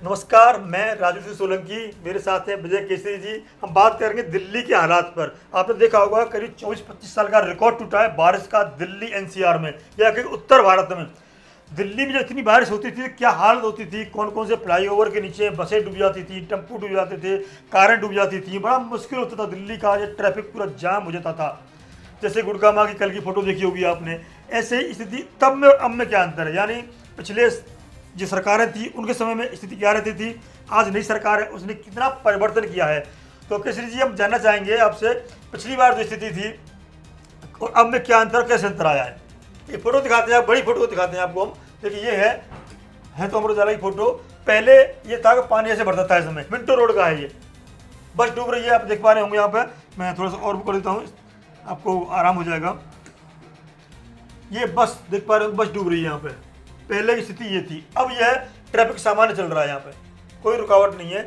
नमस्कार, मैं राजू सिंह सोलंकी, मेरे साथ हैं विजय केसरी जी। हम बात करेंगे दिल्ली के हालात पर। आपने देखा होगा करीब 24-25 साल का रिकॉर्ड टूटा है बारिश का दिल्ली एनसीआर में या कि उत्तर भारत में। दिल्ली में जो इतनी बारिश होती थी, क्या हालत होती थी, कौन कौन से फ्लाईओवर के नीचे बसें डूब जाती थी, टेम्पू डूब जाते थे, कारें डूब जाती थी। बड़ा मुश्किल होता था, दिल्ली का ये ट्रैफिक पूरा जाम हो जाता था। जैसे गुड़गांव की कल की फोटो देखी होगी आपने, ऐसे ही स्थिति तब में और अब में क्या अंतर है। यानी पिछले जो सरकारें थी उनके समय में स्थिति क्या रहती थी, आज नई सरकार है उसने कितना परिवर्तन किया है। तो केसरी जी, हम जानना चाहेंगे आपसे, पिछली बार जो स्थिति थी और अब में क्या अंतर, कैसे अंतर आया है। ये फोटो दिखाते हैं, बड़ी फोटो दिखाते हैं आपको हम। देखिए ये है तो अमर उजाला की फोटो। पहले ये था कि पानी ऐसे भरता था, इस समय मिंटो रोड का है ये। बस डूब रही है, आप देख पा रहे होंगे यहाँ पे। मैं थोड़ा सा और कर देता हूँ, आपको आराम हो जाएगा। ये बस देख पा रहे हो, बस डूब रही है यहाँ पे। पहले की स्थिति ये थी, अब यह ट्रैफिक सामान्य चल रहा है, यहाँ पे कोई रुकावट नहीं है,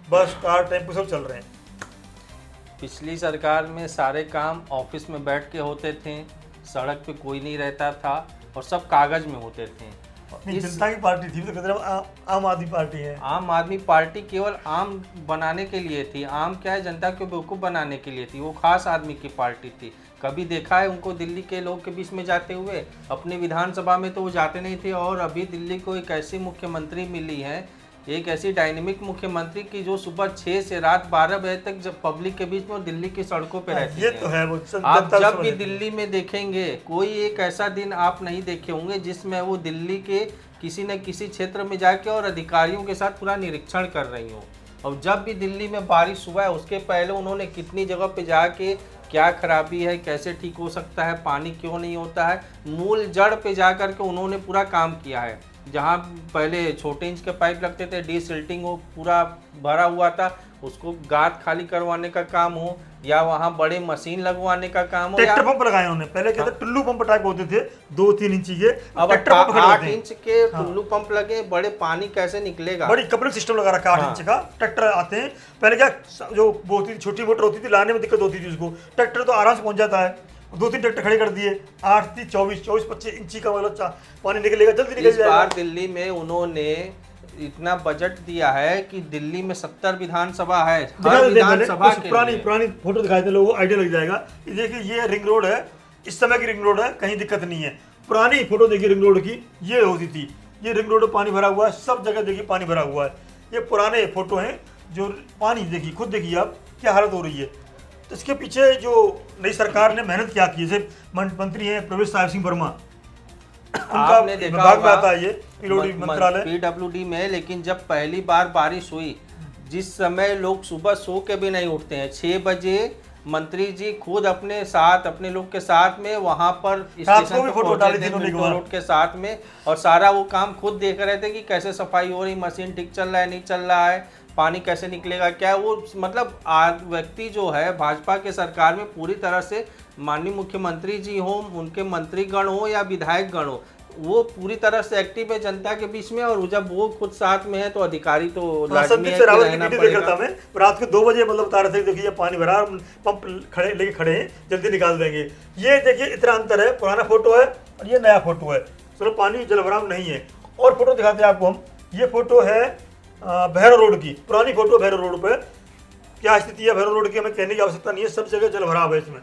बस कार टेम्पो सब चल रहे हैं। पिछली सरकार में सारे काम ऑफिस में बैठ के होते थे, सड़क पे कोई नहीं रहता था और सब कागज में होते थे। जनता की पार्टी थी तो कहते आम आदमी पार्टी है। आम आदमी पार्टी केवल आम बनाने के लिए थी। आम क्या है, जनता को बेवकूफ़ बनाने के लिए थी। वो खास आदमी की पार्टी थी। कभी देखा है उनको दिल्ली के लोग के बीच में जाते हुए? अपनी विधानसभा में तो वो जाते नहीं थे। और अभी दिल्ली को एक ऐसी मुख्यमंत्री मिली है, एक ऐसी डायनेमिक मुख्यमंत्री की जो सुबह 6 से रात 12 बजे तक जब पब्लिक के बीच में दिल्ली की सड़कों पे रहती ये तो है। वो आप जब भी दिल्ली में देखेंगे, कोई एक ऐसा दिन आप नहीं देखे होंगे जिसमें वो दिल्ली के किसी न किसी क्षेत्र में जाके और अधिकारियों के साथ पूरा निरीक्षण कर रही हो। और जब भी दिल्ली में बारिश हुआ है उसके पहले उन्होंने कितनी जगह पे जाके क्या खराबी है, कैसे ठीक हो सकता है, पानी क्यों नहीं होता है, मूल जड़ पे जा कर के उन्होंने पूरा काम किया है। जहाँ पहले छोटे इंच के पाइप लगते थे, डीसिल्टिंग हो पूरा भरा हुआ था, उसको गाद खाली करवाने का काम हो या वहाँ बड़े मशीन लगवाने का काम हो, ट्रैक्टर पंप लगाए उन्होंने। पहले कहते टुल्लू पंप टाइप होते थे 2-3 इंची के, अब 8 इंच के टुल्लू पंप लगे। बड़े पानी कैसे निकलेगा? बड़ी कपलिंग सिस्टम लगा रखा है 8 इंच का। ट्रैक्टर आते हैं, पहले क्या जो बहुत ही छोटी मोटर होती थी, लाने में दिक्कत होती थी उसको। ट्रैक्टर तो आराम से पहुंच जाता है। 2-3 ट्रैक्टर खड़े कर दिए, 24-25 इंची का मतलब पानी निकलेगा, जल्दी निकल जाएगा। इस बार दिल्ली में उन्होंने इतना बजट दिया है कि दिल्ली में 70 विधानसभा है। हर विधानसभा के पुरानी फोटो दिखाए थे लोगों को, आइडिया लग जाएगा। ये देखिए, ये रिंग रोड है, इस समय की रिंग रोड है, कहीं दिक्कत नहीं है। पुरानी फोटो देखिए रिंग रोड की, ये होती थी। ये रिंग रोड में पानी भरा हुआ है, सब जगह देखिए पानी भरा हुआ है। ये पुराने फोटो हैं जो पानी देखिए, खुद देखिए आप क्या हालत हो रही है। तो इसके पीछे जो नई सरकार ने मेहनत क्या की, जैसे मंत्री हैं प्रवेश साहिब सिंह वर्मा, आपने देखा विभाग में आता है ये मंत्रालय पीडब्ल्यूडी में। लेकिन जब पहली बार बारिश हुई, जिस समय लोग सुबह सो के भी नहीं उठते हैं, 6 बजे मंत्री जी खुद अपने साथ, अपने लोग के साथ में वहां पर स्टेशन पे पहुंचे थे, रोड के साथ में, और सारा वो काम खुद देख रहे थे कि कैसे सफाई हो रही, मशीन ठीक चल रहा है नहीं चल रहा है, पानी कैसे निकलेगा, क्या वो मतलब व्यक्ति जो है भाजपा के सरकार में पूरी तरह से माननीय मुख्यमंत्री जी हो, उनके मंत्रीगण हो या विधायक गण हो, वो पूरी तरह से एक्टिव है जनता के बीच में। और जब वो खुद साथ में है तो अधिकारी तो लाजमी है कि रहना पड़ेगा। मैं रात के 2 बजे मतलब बता रहे थे, देखिए पानी भरा, पंप खड़े लेके खड़े हैं, जल्दी निकाल देंगे। ये देखिए इतना अंतर है, पुराना फोटो है और ये नया फोटो है। चलो पानी जलभराव नहीं है। और फोटो दिखाते हैं आपको हम। ये फोटो है भैरव रोड की, पुरानी फोटो भैरव रोड पे। क्या स्थिति है भैरव रोड की हमें कहने की आवश्यकता नहीं है, सब जगह जलभराव है इसमें।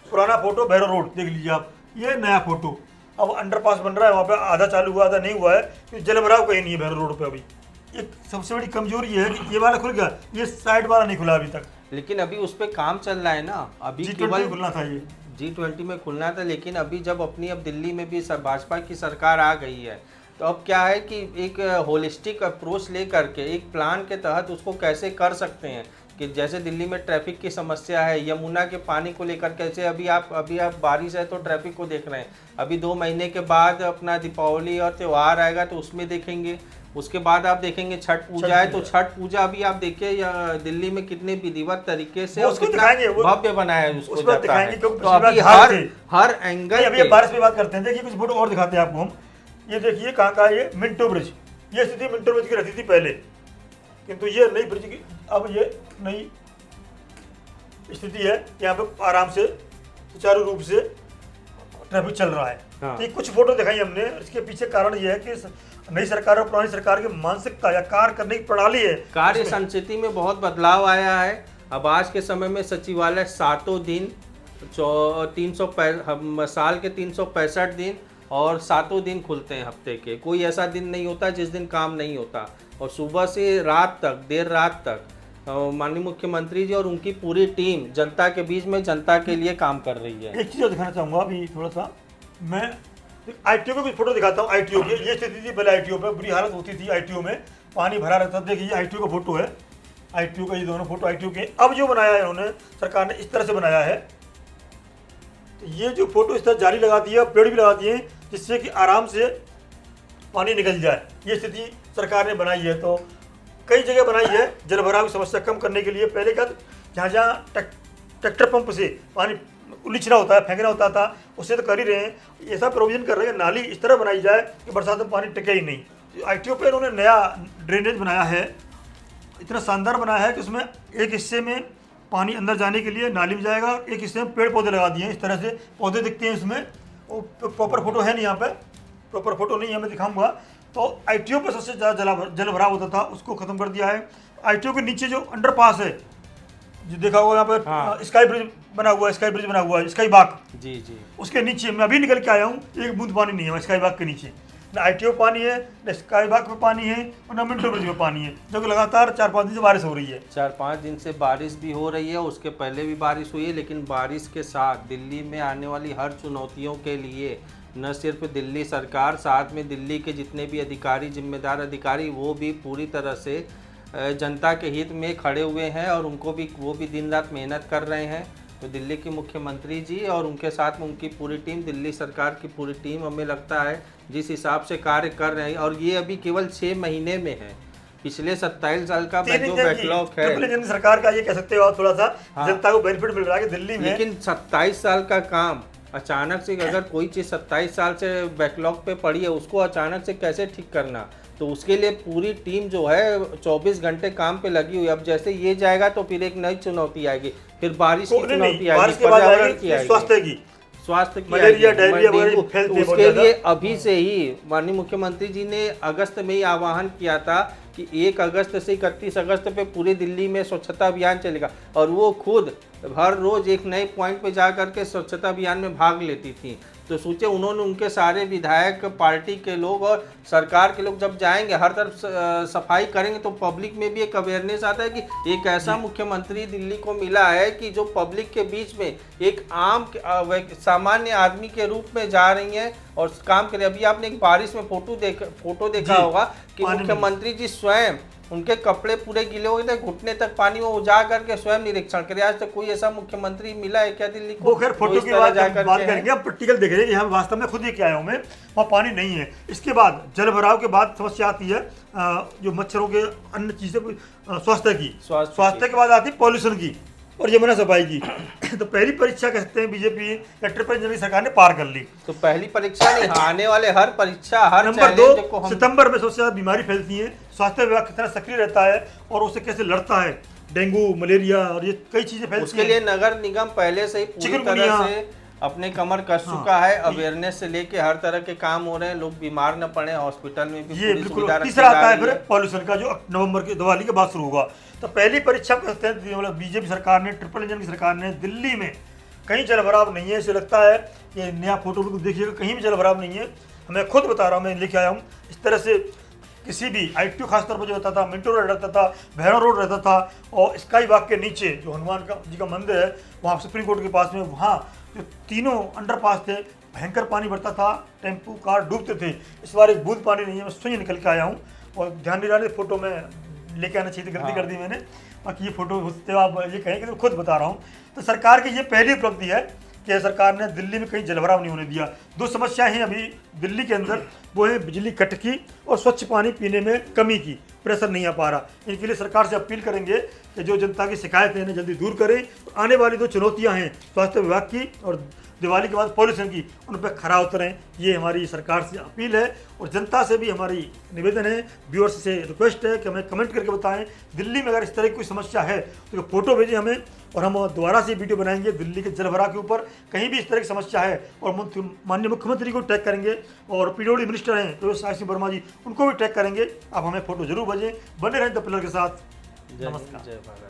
पुराना फोटो भैरव रोड देख लीजिए आप। ये नया फोटो, अब अंडरपास बन रहा है वहाँ पे, आधा चालू हुआ आधा नहीं हुआ है, क्योंकि जलभराव कहीं नहीं है भैरव रोड पे अभी। एक सबसे बड़ी कमजोरी है कि ये वाला खुल गया, ये साइड वाला नहीं खुला अभी तक। लेकिन अभी उस पर काम चल रहा है ना। अभी G20 खुलना था, ये G20 में खुलना था। लेकिन अभी जब अब दिल्ली में भी भाजपा की सरकार आ गई है, तो अब क्या है कि एक होलिस्टिक अप्रोच ले करके एक प्लान के तहत उसको कैसे कर सकते हैं। कि जैसे दिल्ली में ट्रैफिक की समस्या है, यमुना के पानी को लेकर कैसे अभी आप बारिश है तो ट्रैफिक को देख रहे हैं। अभी 2 महीने के बाद अपना दीपावली और त्यौहार आएगा तो उसमें देखेंगे। उसके बाद आप देखेंगे छठ पूजा है, तो छठ पूजा अभी आप देखिए दिल्ली में कितने विधिवत तरीके से भव्य बनाया है उसको जाता है। तो अभी हर एंगल। अभी बारिश की बात करते हैं, देखिए कुछ फोटो और दिखाते हैं आपको हम। ये देखिए कहाँ का, ये मिंटो ब्रिज। ये स्थिति मिंटो ब्रिज की रहती थी पहले, किंतु ये नई ब्रिज की अब ये नई स्थिति है। यहाँ पे आराम से सुचारू रूप से ट्रैफिक चल रहा है। तो कुछ फोटो दिखाई हमने, इसके पीछे कारण ये है कि नई सरकार और पुरानी सरकार की मानसिकता या कार्य करने की प्रणाली है। कार्य संस्कृति में बहुत बदलाव आया है। अब आज के समय में सचिवालय सातों दिन 300 साल के 365 दिन और सातों दिन खुलते हैं हफ्ते के। कोई ऐसा दिन नहीं होता जिस दिन काम नहीं होता, और सुबह से रात तक, देर रात तक माननीय मुख्यमंत्री जी और उनकी पूरी टीम जनता के बीच में, जनता के लिए काम कर रही है। एक चीज़ और दिखाना चाहूँगा अभी थोड़ा सा, मैं ITO की कुछ फोटो दिखाता हूँ। ITO की ये स्थिति थी पहले, ITO पे बुरी हालत होती थी, ITO में पानी भरा रहता था। देखिए ये ITO का फोटो है, ITO का ये दोनों फोटो ITO के। अब जो बनाया है उन्होंने, सरकार ने इस तरह से बनाया है, तो ये जो फोटो इस तरह जाली लगा दी है, पेड़ भी लगा दिए हैं जिससे कि आराम से पानी निकल जाए। ये स्थिति सरकार ने बनाई है। तो कई जगह बनाई है जल भराव की समस्या कम करने के लिए। पहले क्या, जहाँ जहाँ ट्रैक्टर पंप से पानी उलीचना होता है, फेंकना होता था, उससे तो कर ही रहे हैं। ऐसा प्रोविजन कर रहे हैं नाली इस तरह बनाई जाए कि बरसात में पानी टिके ही नहीं। ITO पे इन्होंने नया ड्रेनेज बनाया है, इतना शानदार बनाया है कि उसमें एक हिस्से में पानी अंदर जाने के लिए नाली में जाएगा, एक हिस्से में पेड़ पौधे लगा दिए हैं। इस तरह से पौधे दिखते हैं इसमें। वो प्रॉपर फोटो है नहीं, यहाँ पे प्रॉपर फोटो नहीं है, मैं दिखाऊंगा। तो ITO पर सबसे ज़्यादा जल भराव होता था, उसको ख़त्म कर दिया है। ITO के नीचे जो अंडरपास है, जो देखा होगा यहाँ पर, हाँ। स्काई ब्रिज बना हुआ है, स्काई ब्रिज बना हुआ है, स्काई बाग। जी जी। उसके नीचे मैं अभी निकल के आया हूँ, एक बूंद पानी नहीं है स्काई बाग के नीचे। ना ITO पानी है, ना स्काई बाग पे पानी है, और ना मिंटो ब्रिज पे पानी है, जो कि लगातार 4-5 दिन से बारिश हो रही है। 4-5 दिन से बारिश भी हो रही है, उसके पहले भी बारिश हुई है। लेकिन बारिश के साथ दिल्ली में आने वाली हर चुनौतियों के लिए न सिर्फ दिल्ली सरकार, साथ में दिल्ली के जितने भी अधिकारी, जिम्मेदार अधिकारी, वो भी पूरी तरह से जनता के हित में खड़े हुए हैं, और वो भी दिन रात मेहनत कर रहे हैं। तो दिल्ली के मुख्यमंत्री जी और उनके साथ में उनकी पूरी टीम, दिल्ली सरकार की पूरी टीम, हमें लगता है जिस हिसाब से कार्य कर रहे हैं, और ये अभी केवल 6 महीने में है। पिछले 27 साल का जो बैकलॉग है, ट्रिपल सरकार का, ये कह सकते हो थोड़ा सा हाँ। जनता को बेनिफिट मिल रहा है कि दिल्ली में। लेकिन 27 साल का काम अचानक से, अगर कोई चीज़ 27 साल से बैकलॉग पे पड़ी है, उसको अचानक से कैसे ठीक करना, तो उसके लिए पूरी टीम जो है 24 घंटे काम पे लगी हुई है। अब जैसे ये जाएगा तो फिर एक नई चुनौती आएगी, फिर बारिश की चुनौती आएगी, पर्यावरण की आएगी, स्वास्थ्य की, मलेरिया, डायरिया वगैरह फैलते हैं। उसके लिए अभी से ही माननीय मुख्यमंत्री जी ने अगस्त में ही आह्वान किया था कि 1 अगस्त से 31 अगस्त पे पूरी दिल्ली में स्वच्छता अभियान चलेगा, और वो खुद हर रोज एक नए पॉइंट पे जा करके स्वच्छता अभियान में भाग लेती थी। तो सोचे उन्होंने, उनके सारे विधायक, पार्टी के लोग और सरकार के लोग जब जाएंगे, हर तरफ सफाई करेंगे, तो पब्लिक में भी एक अवेयरनेस आता है कि एक ऐसा मुख्यमंत्री दिल्ली को मिला है कि जो पब्लिक के बीच में एक आम सामान्य आदमी के रूप में जा रही हैं और काम करें। अभी आपने एक बारिश में फोटो देखा होगा कि मुख्यमंत्री जी स्वयं, उनके कपड़े पूरे गीले हो गए थे, घुटने तक पानी, वो जा करके स्वयं निरीक्षण करे। आज तक कोई ऐसा मुख्यमंत्री मिला है क्या दिल्ली को? वो खैर फोटो की बात करेंगे, अब प्रैक्टिकल देखेंगे कि यहाँ वास्तव में खुद ही क्या आया हूँ मैं, वहाँ पानी नहीं है। इसके बाद जल भराव के बाद समस्या आती है जो मच्छरों के, अन्य चीज़ें, स्वास्थ्य की, स्वास्थ्य के बाद आती है पॉल्यूशन की और यमुना सफाई की। तो पहली परीक्षा कह सकते हैं बीजेपी या ट्रिपल इंजन की सरकार ने पार कर ली। तो पहली परीक्षा नहीं, आने वाले हर परीक्षा, हर नंबर 2, सितंबर में सबसे ज्यादा बीमारी फैलती है, स्वास्थ्य विभाग कितना सक्रिय रहता है और उससे कैसे लड़ता है, डेंगू, मलेरिया और ये कई चीजें फैलती हैं। उसके लिए नगर निगम पहले से ही पूरी तरह से अपने कमर कस चुका है। अवेयरनेस से लेके हर तरह के काम हो रहे हैं, लोग बीमार न पड़े, हॉस्पिटल में भी ये बिल्कुल। तीसरा आता है फिर पॉल्यूशन का, जो नवंबर की दिवाली के बाद शुरू होगा। तो पहली परीक्षा कहते हैं बीजेपी सरकार ने, ट्रिपल इंजन की सरकार ने, दिल्ली में कहीं जल भराव नहीं है। इसे लगता है कि नया फोटो बिल्कुल देखिएगा, कहीं भी जल भराव नहीं है। मैं खुद बता रहा हूँ, मैं लेके आया हूँ। इस तरह से किसी भी ITO खासतौर पर जो होता था, मिंटो रोड रहता था, भैरव रोड रहता था, और स्काई बाग के नीचे जो हनुमान जी का मंदिर है, वहाँ सुप्रीम कोर्ट के पास में, वहाँ जो तीनों अंडरपास थे, भयंकर पानी भरता था, टेम्पू कार डूबते थे। इस बार एक बूंद पानी नहीं है। मैं स्वयं निकल के आया हूँ और ध्यान नहीं रहा, फोटो में लेके आना चाहिए, गलती कर दी मैंने। बाकी ये फोटो होते आप ये कहें कि तो खुद बता रहा हूँ। तो सरकार की ये पहली उपलब्धि है कि सरकार ने दिल्ली में कहीं जलभराव नहीं होने दिया। 2 समस्याएं हैं अभी दिल्ली के अंदर, वो है बिजली कट की और स्वच्छ पानी पीने में कमी की, प्रेशर नहीं आ पा रहा। इनके लिए सरकार से अपील करेंगे कि जो जनता की शिकायतें हैं जल्दी दूर करें। तो आने वाली 2 चुनौतियां हैं, स्वास्थ्य विभाग की और दिवाली के बाद पॉल्यूशन की, उन पर खरा उतरें। ये हमारी सरकार से अपील है और जनता से भी हमारी निवेदन है, व्यूअर्स से रिक्वेस्ट है कि हमें कमेंट करके बताएं दिल्ली में अगर इस तरह की कोई समस्या है तो फोटो भेजें हमें, और हम दोबारा से वीडियो बनाएंगे दिल्ली के जलभराव के ऊपर। कहीं भी इस तरह की समस्या है और माननीय मुख्यमंत्री को टैग करेंगे, और पीडब्ल्यूडी मिनिस्टर हैं प्रवेश सिंह वर्मा जी, उनको भी टैग करेंगे। आप हमें फोटो जरूर भेजें। बने रहें द पिलर के साथ। जय हिंद, नमस्कार। जय भारत।